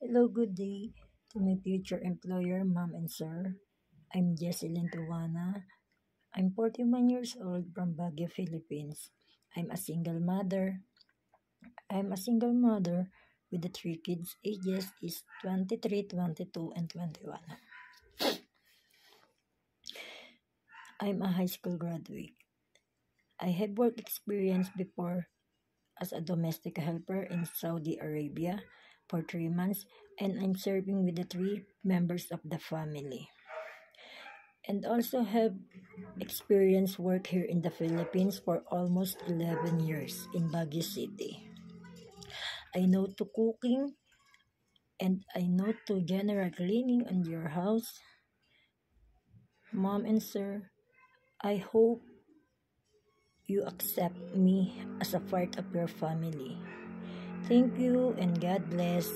Hello, good day to my future employer, ma'am and sir. I'm Jesselyn Tuwana. I'm 41 years old from Baguio, Philippines. I'm a single mother. I'm a single mother with the three kids. Ages is 23, 22, and 21. I'm a high school graduate. I have work experience before as a domestic helper in Saudi Arabia for 3 months, and I'm serving with the three members of the family. And also have experience work here in the Philippines for almost 11 years in Baguio City. I know to cooking and I know to general cleaning on your house. Mom and sir, I hope you accept me as a part of your family. Thank you and God bless.